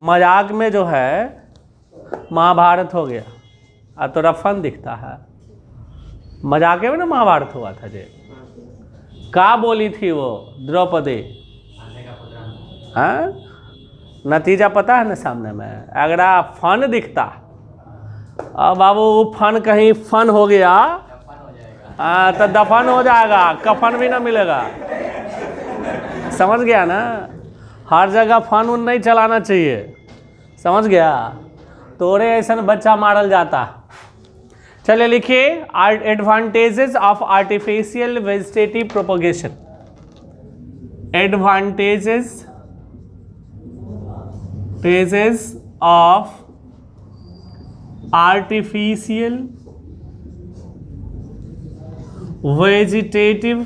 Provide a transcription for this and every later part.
मजाक में जो है महाभारत हो गया। अब तो रफन दिखता है। मजाक में ना महाभारत हुआ था जे का बोली थी वो द्रौपदी, हाँ नतीजा पता है ना सामने में। अगर फन दिखता अब बाबू वो फन कहीं फन हो गया तो दफन हो जाएगा, कफन भी ना मिलेगा। समझ गया ना, हर जगह फन उन नहीं चलाना चाहिए, समझ गया। तोरे ऐसा बच्चा मारल जाता। चलिए लिखिए advantages of artificial vegetative propagation. Advantages of artificial vegetative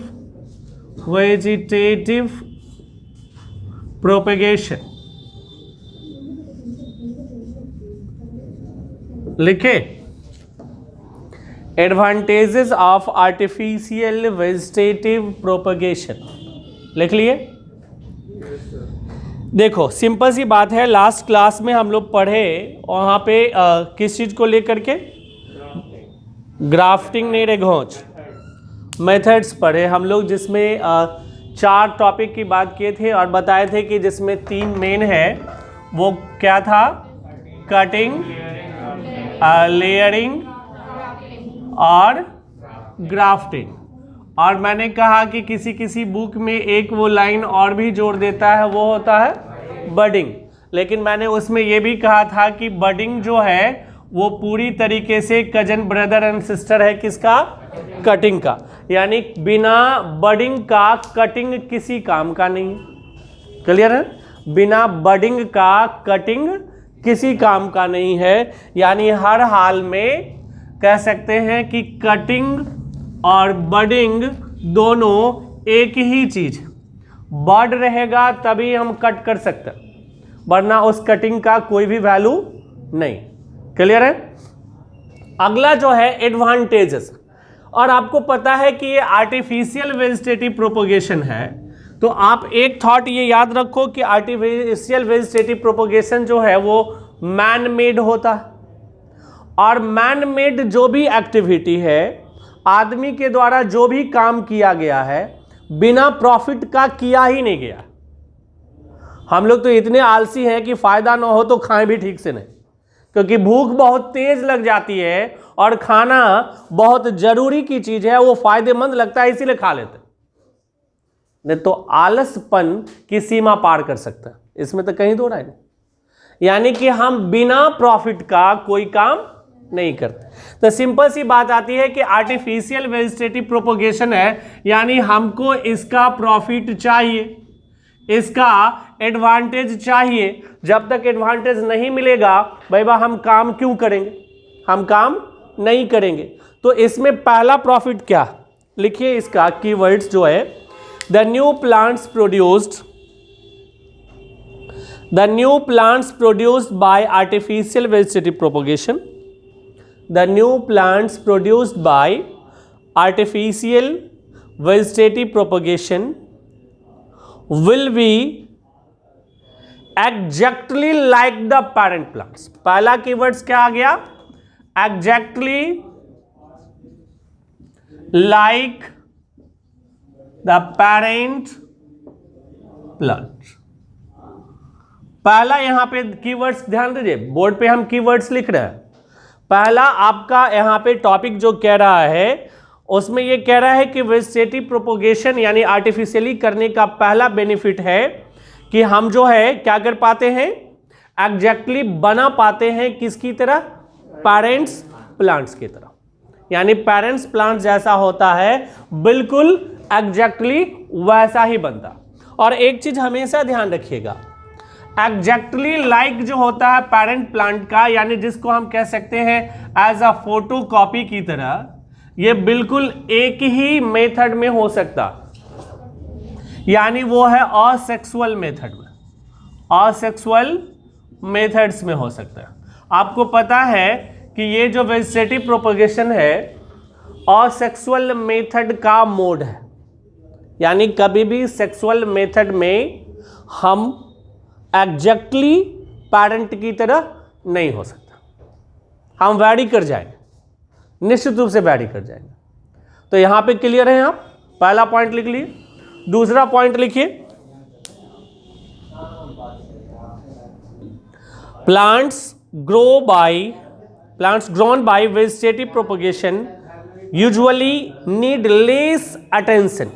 propagation. लिखे advantages of artificial vegetative propagation. लिख लिए। देखो सिंपल सी बात है, लास्ट क्लास में हम लोग पढ़े वहाँ पे किस चीज़ को लेकर के, ग्राफ्टिंग नहीं रे घोंच मेथड्स पढ़े हम लोग, जिसमें 4 टॉपिक की बात किए थे और बताए थे कि जिसमें 3 मेन है। वो क्या था? कटिंग, लेयरिंग और ग्राफ्टिंग। और मैंने कहा कि किसी किसी बुक में एक वो लाइन और भी जोड़ देता है, वो होता है बडिंग। लेकिन मैंने उसमें ये भी कहा था कि बडिंग जो है वो पूरी तरीके से कजन ब्रदर एंड सिस्टर है किसका? कटिंग का। यानी बिना बडिंग का कटिंग किसी काम का नहीं। क्लियर है? बिना बडिंग का कटिंग किसी काम का नहीं है। यानी हर हाल में कह सकते हैं कि कटिंग और बडिंग दोनों एक ही चीज। बड रहेगा तभी हम कट कर सकते हैं, वरना उस कटिंग का कोई भी वैल्यू नहीं। क्लियर है? अगला जो है एडवांटेजेस। और आपको पता है कि ये आर्टिफिशियल वेजिटेटिव प्रोपगेशन है, तो आप एक थॉट ये याद रखो कि आर्टिफिशियल वेजिटेटिव प्रोपगेशन जो है वो मैन मेड होता है। और मैन मेड जो भी एक्टिविटी है, आदमी के द्वारा जो भी काम किया गया है, बिना प्रॉफिट का किया ही नहीं गया। हम लोग तो इतने आलसी हैं कि फायदा ना हो तो खाएं भी ठीक से नहीं, क्योंकि भूख बहुत तेज लग जाती है और खाना बहुत जरूरी की चीज है, वो फायदेमंद लगता है इसीलिए खा लेते। नहीं तो आलसपन की सीमा पार कर सकता है, इसमें तो कहीं दो राय नहीं। यानी कि हम बिना प्रॉफिट का कोई काम नहीं करते। तो सिंपल सी बात आती है कि आर्टिफिशियल वेजिटेटिव प्रोपगेशन है, यानी हमको इसका प्रॉफिट चाहिए, इसका एडवांटेज चाहिए। जब तक एडवांटेज नहीं मिलेगा भाई हम काम क्यों करेंगे? हम काम नहीं करेंगे। तो इसमें पहला प्रॉफिट क्या? लिखिए इसका कीवर्ड्स जो है, the new plants produced by artificial vegetative propagation. The new plants produced by artificial vegetative propagation will be exactly like the parent plants. पहला कीवर्ड्स क्या आ गया? Exactly like the parent plant. पहला यहां पे कीवर्ड्स ध्यान दीजिए, बोर्ड पे हम कीवर्ड्स लिख रहे हैं। पहला आपका यहां पे टॉपिक जो कह रहा है उसमें ये कह रहा है कि वेजिटेटिव प्रोपगेशन यानी आर्टिफिशियली करने का पहला बेनिफिट है कि हम जो है क्या कर पाते हैं? एग्जैक्टली बना पाते हैं किसकी तरह? पेरेंट्स प्लांट्स की तरह। यानी पेरेंट्स प्लांट जैसा होता है बिल्कुल एग्जैक्टली वैसा ही बनता। और एक चीज हमेशा ध्यान रखिएगा, एग्जैक्टली लाइक जो होता है पेरेंट प्लांट का, यानी जिसको हम कह सकते हैं एज अ फोटो कॉपी की तरह, ये बिल्कुल एक ही मेथड में हो सकता। यानी वो है असेक्सुअल मेथड में, असेक्सुअल मेथड्स में हो सकता है। आपको पता है कि ये जो वेजिटेटिव प्रोपगेशन है असेक्सुअल मेथड का मोड है। यानी कभी भी सेक्सुअल मेथड में हम एग्जैक्टली पेरेंट की तरह नहीं हो सकता, हम वैरी कर जाएंगे, निश्चित रूप से वैरी कर जाएंगे। तो यहां पे क्लियर है, आप पहला पॉइंट लिख लिए। दूसरा पॉइंट लिखिए, plants grown by vegetative propagation usually need less attention,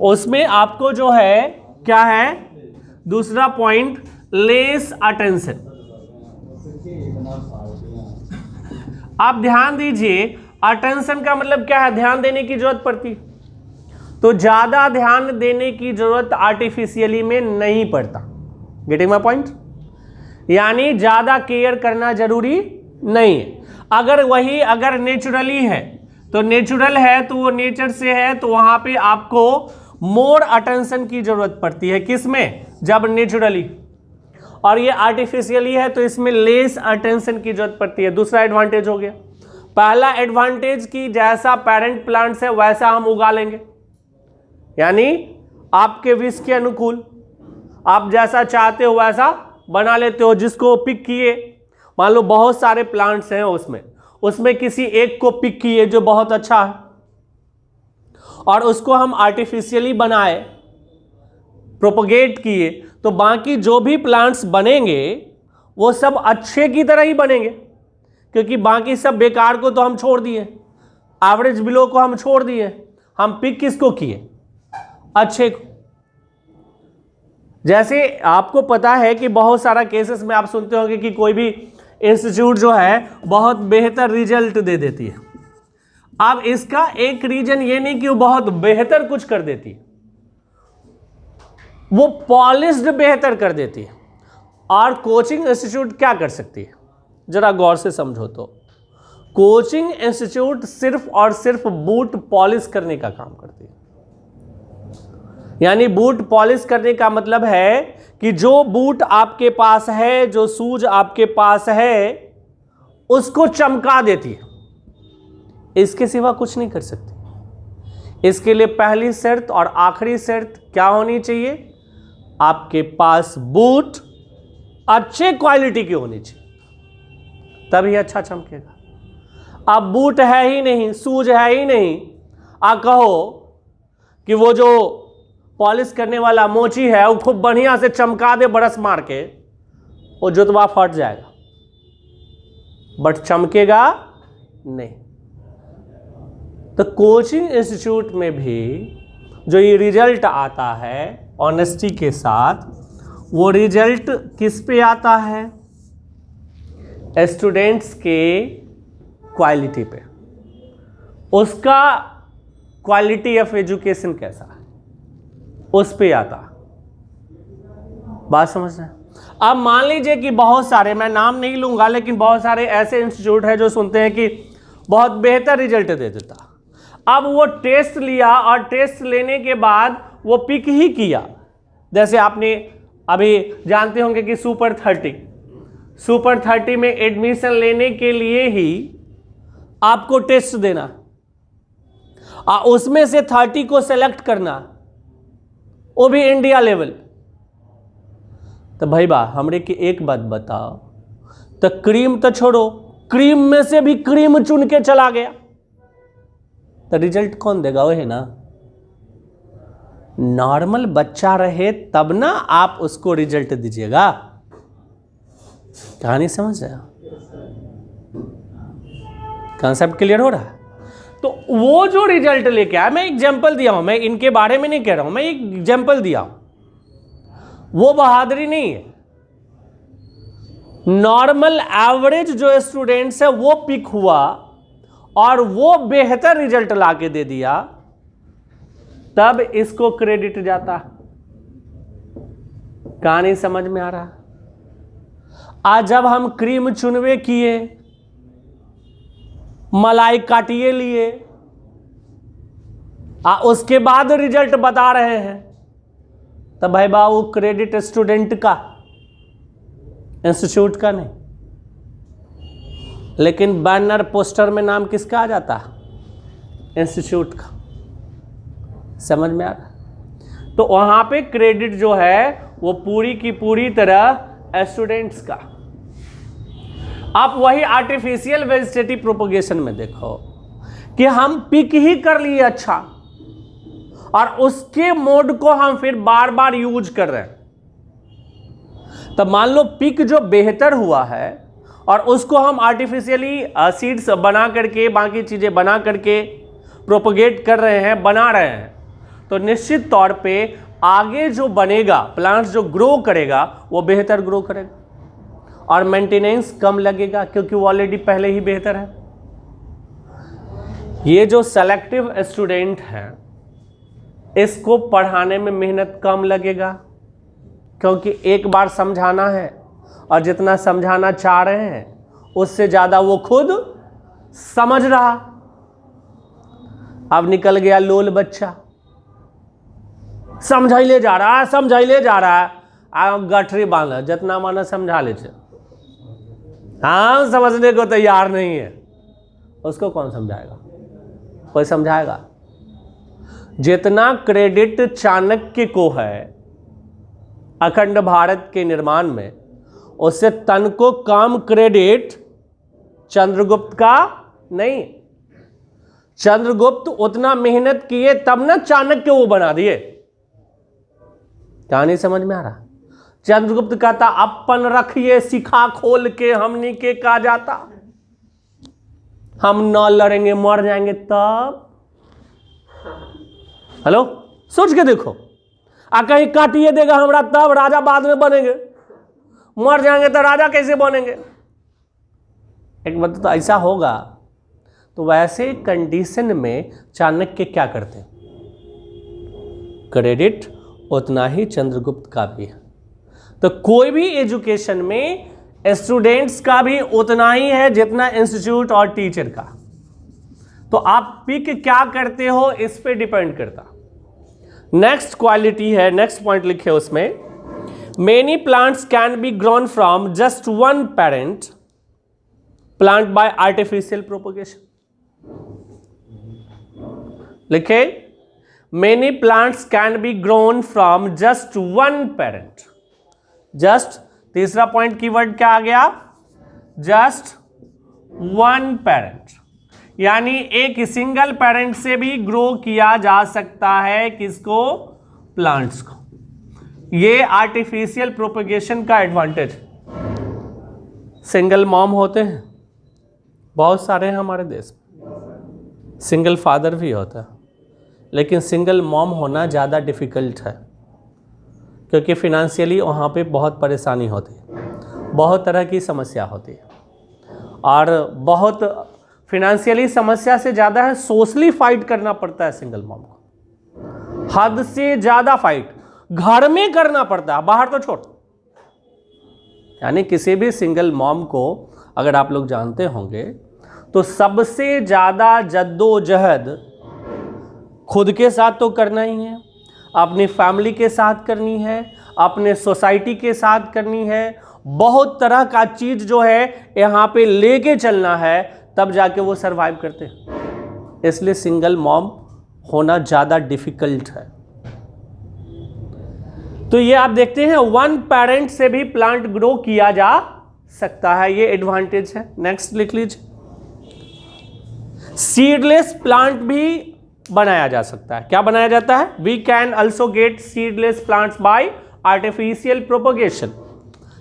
उसमें आपको जो है क्या है, दूसरा पॉइंट लेस अटेंशन। आप ध्यान दीजिए, अटेंशन का मतलब क्या है, ध्यान देने की जरूरत पड़ती, तो ज्यादा ध्यान देने की जरूरत आर्टिफिशियली में नहीं पड़ता। Getting my point? यानी ज्यादा केयर करना जरूरी नहीं है। अगर नेचुरली है तो नेचुरल है, तो वो नेचर से है, तो वहां पे आपको मोर अटेंशन की जरूरत पड़ती है। किसमें? जब नेचुरली। और ये आर्टिफिशियली है तो इसमें लेस अटेंशन की जरूरत पड़ती है। दूसरा एडवांटेज हो गया। पहला एडवांटेज कि जैसा पेरेंट प्लांट्स है वैसा हम उगा लेंगे, यानी आपके विश के अनुकूल आप जैसा चाहते हो वैसा बना लेते हो। जिसको पिक किए, मान लो बहुत सारे प्लांट्स हैं, उसमें किसी एक को पिक किए जो बहुत अच्छा है और उसको हम आर्टिफिशियली बनाए, प्रोपगेट किए, तो बाकी जो भी प्लांट्स बनेंगे वो सब अच्छे की तरह ही बनेंगे, क्योंकि बाकी सब बेकार को तो हम छोड़ दिए, एवरेज बिलो को हम छोड़ दिए, हम पिक किसको किए? अच्छे को। जैसे आपको पता है कि बहुत सारा केसेस में आप सुनते होंगे कि कोई भी इंस्टीट्यूट जो है बहुत बेहतर रिजल्ट दे देती है। अब इसका एक रीजन ये नहीं कि वो बहुत बेहतर कुछ कर देती है, वो पॉलिश्ड बेहतर कर देती है। और कोचिंग इंस्टीट्यूट क्या कर सकती है, जरा गौर से समझो तो। कोचिंग इंस्टीट्यूट सिर्फ और सिर्फ बूट पॉलिश करने का काम करती है। यानी बूट पॉलिश करने का मतलब है कि जो बूट आपके पास है, जो शूज आपके पास है, उसको चमका देती है, इसके सिवा कुछ नहीं कर सकती। इसके लिए पहली शर्त और आखिरी शर्त क्या होनी चाहिए? आपके पास बूट अच्छे क्वालिटी की होनी चाहिए, तभी अच्छा चमकेगा। अब बूट है ही नहीं, शूज है ही नहीं, आप कहो कि वो जो पॉलिश करने वाला मोची है वो खूब बढ़िया से चमका दे ब्रश मार के, वो जुतवा फट जाएगा, बट चमकेगा नहीं। तो कोचिंग इंस्टीट्यूट में भी जो ये रिजल्ट आता है ऑनेस्टी के साथ, वो रिजल्ट किस पे आता है? स्टूडेंट्स के क्वालिटी पे। उसका क्वालिटी ऑफ एजुकेशन कैसा है उस पे आता। बात समझ रहे हैं? अब मान लीजिए कि बहुत सारे, मैं नाम नहीं लूंगा, लेकिन बहुत सारे ऐसे इंस्टीट्यूट है जो सुनते हैं कि बहुत बेहतर रिजल्ट दे देता। अब वो टेस्ट लिया और टेस्ट लेने के बाद वो पिक ही किया। जैसे आपने अभी जानते होंगे कि सुपर 30 में एडमिशन लेने के लिए ही आपको टेस्ट देना, उसमें से 30 को सेलेक्ट करना, वो भी इंडिया लेवल। तो भाई बा हमरे की एक बात बताओ, तो क्रीम तो छोड़ो, क्रीम में से भी क्रीम चुन के चला गया, तो रिजल्ट कौन देगा? वही ना, नॉर्मल बच्चा रहे तब ना आप उसको रिजल्ट दीजिएगा। कहानी समझ रहे हो? कॉन्सेप्ट क्लियर हो रहा है? तो वो जो रिजल्ट लेके आया, मैं एग्जांपल दिया हूं, मैं इनके बारे में नहीं कह रहा हूं, मैं एक एग्जांपल दिया हूं, वो बहादुरी नहीं है। नॉर्मल एवरेज जो स्टूडेंट्स है वो पिक हुआ और वो बेहतर रिजल्ट लाके दे दिया, तब इसको क्रेडिट जाता। कहानी समझ में आ रहा? आज जब हम क्रीम चुनवे किए, मलाई काटिए लिए, उसके बाद रिजल्ट बता रहे हैं, तब भाई बाबू क्रेडिट स्टूडेंट का, इंस्टीट्यूट का नहीं। लेकिन बैनर पोस्टर में नाम किसका आ जाता? इंस्टीट्यूट का। समझ में आ रहा? तो वहां पे क्रेडिट जो है वो पूरी की पूरी तरह स्टूडेंट्स का। आप वही आर्टिफिशियल वेजिटेटिव प्रोपोगेशन में देखो कि हम पिक ही कर लिए अच्छा, और उसके मोड को हम फिर बार बार यूज कर रहे हैं। तब मान लो पिक जो बेहतर हुआ है और उसको हम आर्टिफिशियली सीड्स बना करके, बाकी चीजें बना करके प्रोपोगेट कर रहे हैं, बना रहे हैं, तो निश्चित तौर पे आगे जो बनेगा, प्लांट्स जो ग्रो करेगा वो बेहतर ग्रो करेगा और मेंटेनेंस कम लगेगा क्योंकि वो ऑलरेडी पहले ही बेहतर है। ये जो सेलेक्टिव स्टूडेंट है इसको पढ़ाने में मेहनत कम लगेगा क्योंकि एक बार समझाना है और जितना समझाना चाह रहे हैं उससे ज्यादा वो खुद समझ रहा। अब निकल गया लोल बच्चा, समझाई ले जा रहा है, समझाई ले जा रहा है, गठरी बांधा जितना माना समझा ले, हाँ समझने को तैयार नहीं है, उसको कौन समझाएगा? कोई समझाएगा? जितना क्रेडिट चाणक्य को है अखंड भारत के निर्माण में, उससे तन को कम क्रेडिट चंद्रगुप्त का नहीं। चंद्रगुप्त उतना मेहनत किए तब ना चाणक्य वो बना दिए। क्या नहीं समझ में आ रहा? चंद्रगुप्त कहता अपन रखिए सिखा खोल के, हमनी के का जाता, हम न लड़ेंगे मर जाएंगे तब। हेलो, सोच के देखो, कहीं काटिए देगा हमरा तब राजा बाद में बनेंगे, मर जाएंगे तो राजा कैसे बनेंगे? एक बात तो ऐसा होगा। तो वैसे कंडीशन में चाणक्य क्या करते हैं? क्रेडिट उतना ही चंद्रगुप्त का भी है। तो कोई भी एजुकेशन में स्टूडेंट्स का भी उतना ही है जितना इंस्टीट्यूट और टीचर का। तो आप पिक क्या करते हो इस पे डिपेंड करता। नेक्स्ट क्वालिटी है, नेक्स्ट पॉइंट लिखे उसमें, many plants can be grown from just one parent plant by artificial propagation. लिखे, many plants can be grown from just one parent. Just, तीसरा पॉइंट कीवर्ड क्या आ गया? जस्ट वन पेरेंट, यानी एक सिंगल पेरेंट से भी ग्रो किया जा सकता है। किसको? प्लांट्स को। ये आर्टिफिशियल प्रोपेगेशन का एडवांटेज। सिंगल मॉम होते हैं बहुत सारे हैं हमारे देश में, सिंगल फादर भी होता है, लेकिन सिंगल मॉम होना ज़्यादा डिफिकल्ट है क्योंकि फिनेंशियली वहाँ पे बहुत परेशानी होती है, बहुत तरह की समस्या होती है, और बहुत फिनेंशियली समस्या से ज़्यादा है सोशली फाइट करना पड़ता है सिंगल मॉम को, हद से ज़्यादा फाइट घर में करना पड़ता है, बाहर तो छोड़। यानी किसी भी सिंगल मॉम को अगर आप लोग जानते होंगे तो सबसे ज़्यादा जद्दोजहद खुद के साथ तो करना ही है, अपनी फैमिली के साथ करनी है, अपने सोसाइटी के साथ करनी है, बहुत तरह का चीज़ जो है यहाँ पे लेके चलना है, तब जाके वो सरवाइव करते हैं। इसलिए सिंगल मॉम होना ज़्यादा डिफिकल्ट है। तो ये आप देखते हैं वन पेरेंट से भी प्लांट ग्रो किया जा सकता है, ये एडवांटेज है। नेक्स्ट लिख लीजिए, सीडलेस प्लांट भी बनाया जा सकता है। क्या बनाया जाता है? We can also get seedless plants by artificial propagation.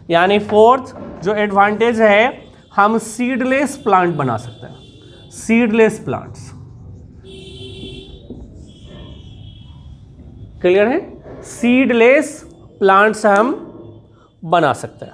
यानी फोर्थ जो एडवांटेज है, हम सीडलेस प्लांट बना सकते हैं। सीडलेस प्लांट्स क्लियर है? सीडलेस प्लांट्स हम बना सकते हैं।